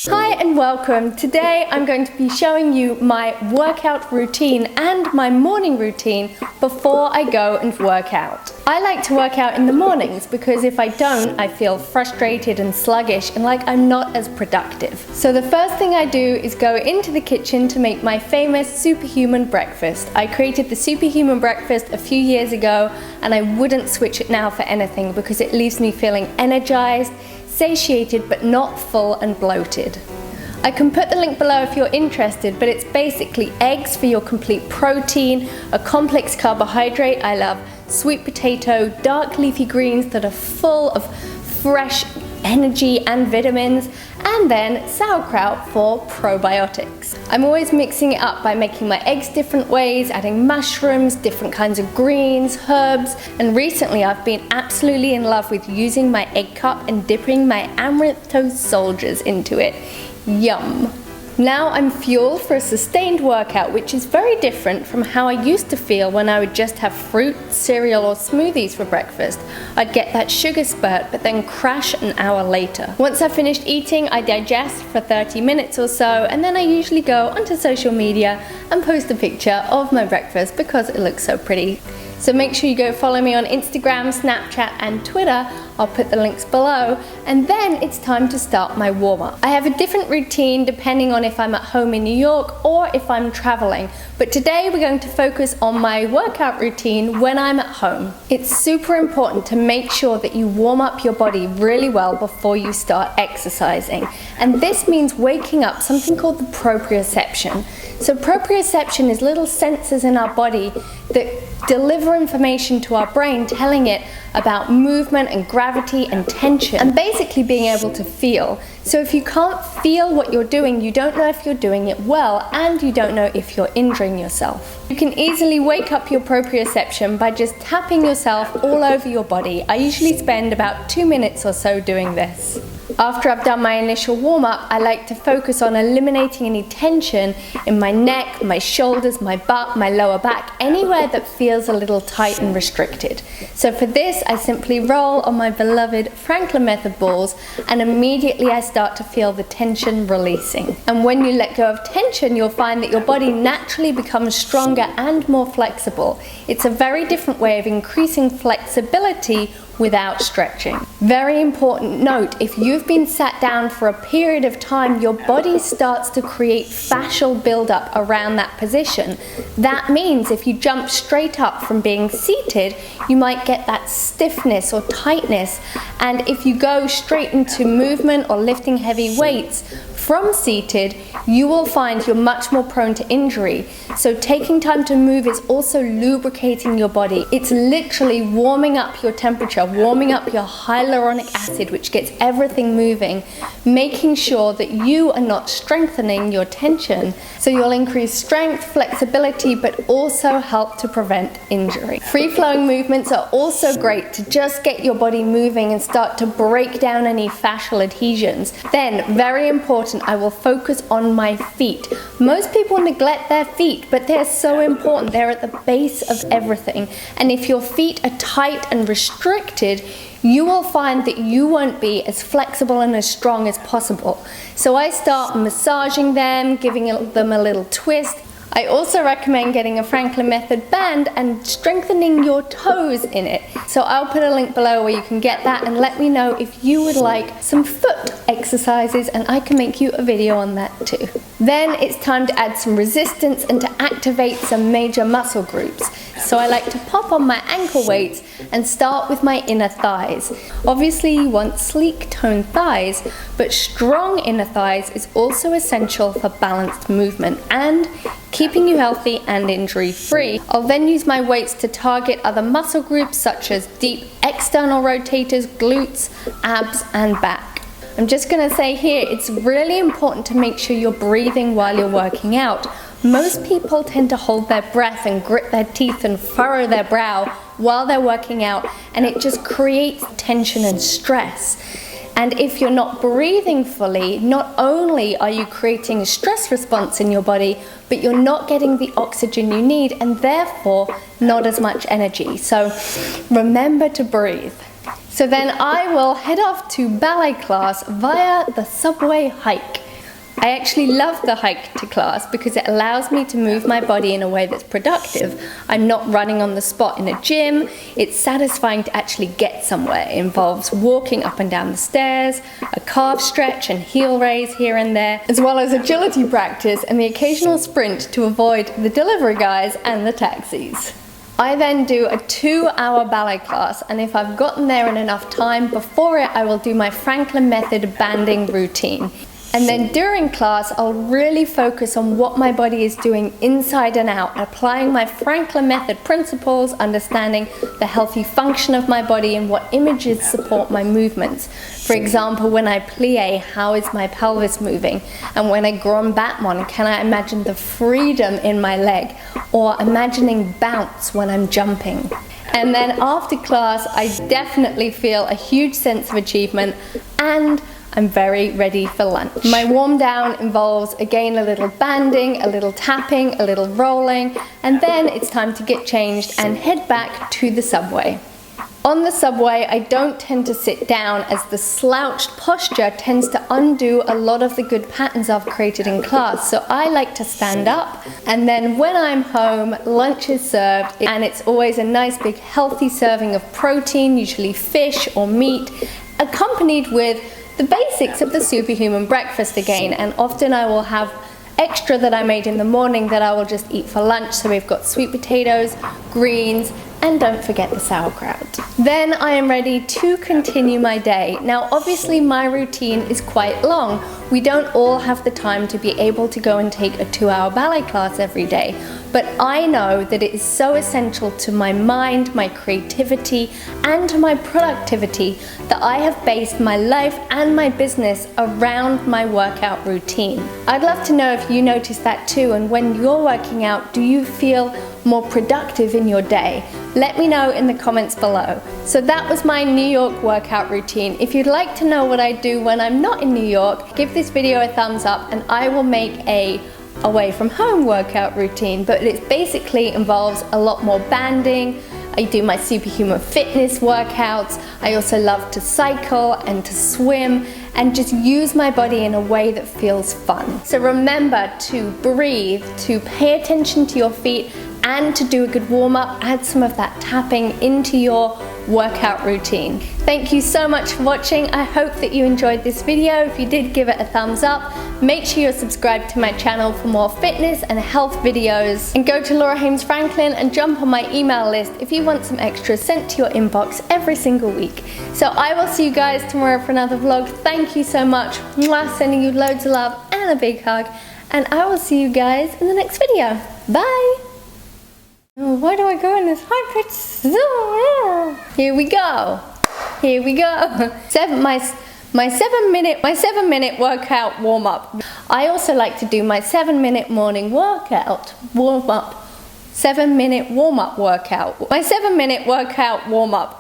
Hi and welcome. Today I'm going to be showing you my workout routine and my morning routine before I go and work out. I like to work out in the mornings because if I don't, I feel frustrated and sluggish and like I'm not as productive. So the first thing I do is go into the kitchen to make my famous superhuman breakfast. I created the superhuman breakfast a few years ago and I wouldn't switch it now for anything because it leaves me feeling energized, satiated but not full and bloated. I can put the link below if you're interested, but it's basically eggs for your complete protein, a complex carbohydrate, I love sweet potato, dark leafy greens that are full of fresh energy and vitamins, and then sauerkraut for probiotics. I'm always mixing it up by making my eggs different ways, adding mushrooms, different kinds of greens, herbs, and recently I've been absolutely in love with using my egg cup and dipping my amaranth toast soldiers into it. Yum! Now I'm fueled for a sustained workout, which is very different from how I used to feel when I would just have fruit, cereal or smoothies for breakfast. I'd get that sugar spurt but then crash an hour later. Once I've finished eating, I digest for 30 minutes or so and then I usually go onto social media and post a picture of my breakfast because it looks so pretty. So make sure you go follow me on Instagram, Snapchat and Twitter. I'll put the links below. And then it's time to start my warm-up. I have a different routine depending on if I'm at home in New York or if I'm traveling. But today we're going to focus on my workout routine when I'm at home. It's super important to make sure that you warm up your body really well before you start exercising. And this means waking up something called the proprioception. So proprioception is little sensors in our body that deliver information to our brain telling it about movement and gravity and tension and basically being able to feel. So if you can't feel what you're doing, you don't know if you're doing it well and you don't know if you're injuring yourself. You can easily wake up your proprioception by just tapping yourself all over your body. I usually spend about 2 minutes or so doing this. After I've done my initial warm-up, I like to focus on eliminating any tension in my neck, my shoulders, my butt, my lower back, anywhere that feels a little tight and restricted. So for this, I simply roll on my beloved Franklin Method balls and immediately I start to feel the tension releasing. And when you let go of tension, you'll find that your body naturally becomes stronger and more flexible. It's a very different way of increasing flexibility without stretching. Very important note, if you've been sat down for a period of time, your body starts to create fascial buildup around that position. That means if you jump straight up from being seated, you might get that stiffness or tightness. And if you go straight into movement or lifting heavy weights from seated, you will find you're much more prone to injury. So taking time to move is also lubricating your body. It's literally warming up your temperature, warming up your hyaluronic acid, which gets everything moving, making sure that you are not strengthening your tension. So you'll increase strength, flexibility, but also help to prevent injury. Free-flowing movements are also great to just get your body moving and start to break down any fascial adhesions. Then, very important, I will focus on my feet. Most people neglect their feet, but they're so important. They're at the base of everything. And if your feet are tight and restricted, you will find that you won't be as flexible and as strong as possible. So I start massaging them, giving them a little twist. I also recommend getting a Franklin Method band and strengthening your toes in it. So I'll put a link below where you can get that and let me know if you would like some foot exercises and I can make you a video on that too. Then it's time to add some resistance and to activate some major muscle groups. So I like to pop on my ankle weights and start with my inner thighs. Obviously you want sleek toned thighs, but strong inner thighs is also essential for balanced movement and keeping you healthy and injury free. I'll then use my weights to target other muscle groups such as deep external rotators, glutes, abs and back. I'm just going to say here, it's really important to make sure you're breathing while you're working out. Most people tend to hold their breath and grit their teeth and furrow their brow while they're working out, and it just creates tension and stress. And if you're not breathing fully, not only are you creating a stress response in your body, but you're not getting the oxygen you need and therefore not as much energy. So remember to breathe. So then I will head off to ballet class via the subway hike. I actually love the hike to class because it allows me to move my body in a way that's productive. I'm not running on the spot in a gym. It's satisfying to actually get somewhere. It involves walking up and down the stairs, a calf stretch and heel raise here and there, as well as agility practice and the occasional sprint to avoid the delivery guys and the taxis. I then do a 2-hour ballet class, and if I've gotten there in enough time, before it I will do my Franklin method banding routine. And then during class, I'll really focus on what my body is doing inside and out, applying my Franklin method principles, understanding the healthy function of my body and what images support my movements. For example, when I plie, how is my pelvis moving? And when I grand battement, can I imagine the freedom in my leg? Or imagining bounce when I'm jumping. And then after class, I definitely feel a huge sense of achievement, and I'm very ready for lunch. My warm down involves again a little banding, a little tapping, a little rolling, and then it's time to get changed and head back to the subway. On the subway, I don't tend to sit down as the slouched posture tends to undo a lot of the good patterns I've created in class. So I like to stand up, and then when I'm home, lunch is served, and it's always a nice big healthy serving of protein, usually fish or meat, accompanied with the basics of the superhuman breakfast again, and often I will have extra that I made in the morning that I will just eat for lunch. So we've got sweet potatoes, greens, and don't forget the sauerkraut. Then I am ready to continue my day. Now obviously my routine is quite long. We don't all have the time to be able to go and take a 2-hour ballet class every day, but I know that it is so essential to my mind, my creativity, and to my productivity that I have based my life and my business around my workout routine. I'd love to know if you notice that too, and when you're working out, do you feel more productive in your day? Let me know in the comments below. So that was my New York workout routine. If you'd like to know what I do when I'm not in New York, give this video a thumbs up and I will make a away from home workout routine, but it basically involves a lot more banding. I do my superhuman fitness workouts. I also love to cycle and to swim and just use my body in a way that feels fun. So remember to breathe, to pay attention to your feet, and to do a good warm-up. Add some of that tapping into your workout routine. Thank you so much for watching. I hope that you enjoyed this video. If you did, give it a thumbs up. Make sure you're subscribed to my channel for more fitness and health videos. And go to Laura Hames Franklin and jump on my email list if you want some extras sent to your inbox every single week. So I will see you guys tomorrow for another vlog. Thank you so much. Mwah, sending you loads of love and a big hug. And I will see you guys in the next video. Bye. Oh, why do I go in this high pitch? Here we go. Here we go. My 7 minute workout warm up. I also like to do my 7-minute morning workout warm up. 7-minute warm up workout. My 7-minute workout warm up.